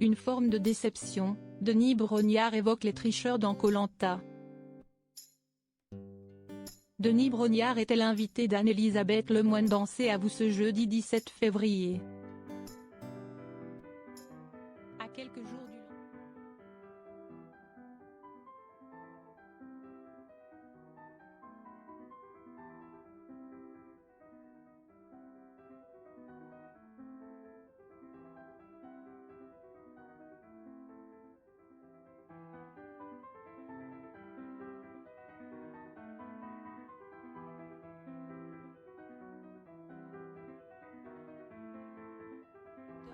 Une forme de déception, Denis Brognard évoque les tricheurs dans Koh-Lanta. Denis Brognard était l'invité d'Anne-Elisabeth Lemoine dans C'est à vous ce jeudi 17 février. À quelques jours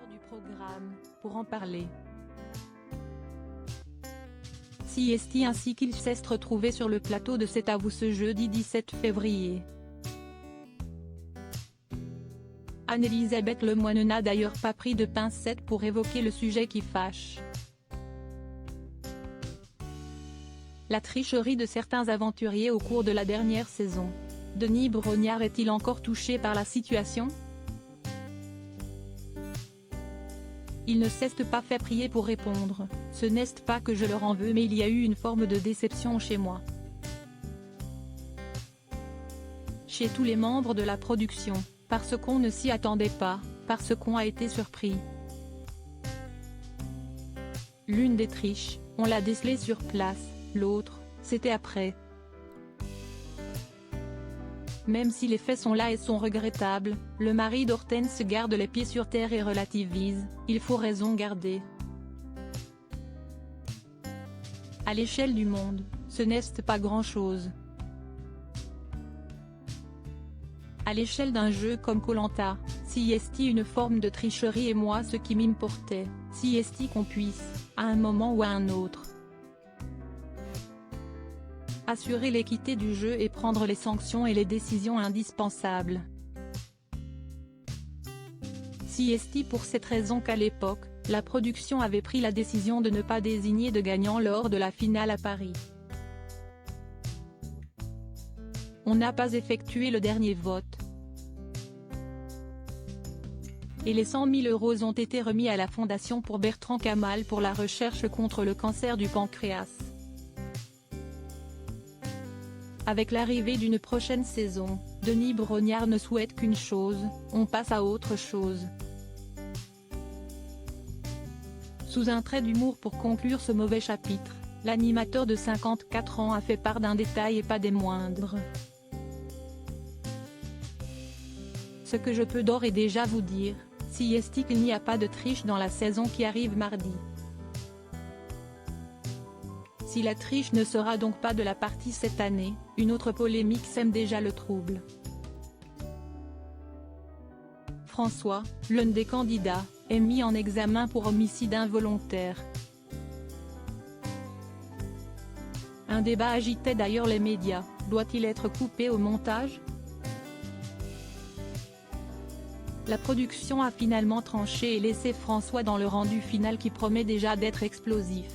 du programme, pour en parler. CST ainsi qu'il s'est retrouvé sur le plateau de C'est à vous ce jeudi 17 février. Anne-Elisabeth Lemoine n'a d'ailleurs pas pris de pincettes pour évoquer le sujet qui fâche. La tricherie de certains aventuriers au cours de la dernière saison. Denis Brognard est-il encore touché par la situation ? Il ne s'est pas fait prier pour répondre, ce n'est pas que je leur en veux mais il y a eu une forme de déception chez moi. Chez tous les membres de la production, parce qu'on ne s'y attendait pas, parce qu'on a été surpris. L'une des triches, on l'a décelée sur place, l'autre, c'était après. Même si les faits sont là et sont regrettables, le mari d'Hortense garde les pieds sur terre et relativise, il faut raison garder. À l'échelle du monde, ce n'est pas grand-chose. À l'échelle d'un jeu comme Koh-Lanta, si est une forme de tricherie et moi ce qui m'importait, si est qu'on puisse, à un moment ou à un autre, assurer l'équité du jeu et prendre les sanctions et les décisions indispensables. Si est pour cette raison qu'à l'époque, la production avait pris la décision de ne pas désigner de gagnant lors de la finale à Paris. On n'a pas effectué le dernier vote. Et les 100 000 € ont été remis à la Fondation pour Bertrand Kamal pour la recherche contre le cancer du pancréas. Avec l'arrivée d'une prochaine saison, Denis Brognard ne souhaite qu'une chose, on passe à autre chose. Sous un trait d'humour pour conclure ce mauvais chapitre, l'animateur de 54 ans a fait part d'un détail et pas des moindres. Ce que je peux d'ores et déjà vous dire, si est qu'il n'y a pas de triche dans la saison qui arrive mardi. Si la triche ne sera donc pas de la partie cette année, une autre polémique sème déjà le trouble. François, l'un des candidats, est mis en examen pour homicide involontaire. Un débat agitait d'ailleurs les médias, doit-il être coupé au montage ? La production a finalement tranché et laissé François dans le rendu final qui promet déjà d'être explosif.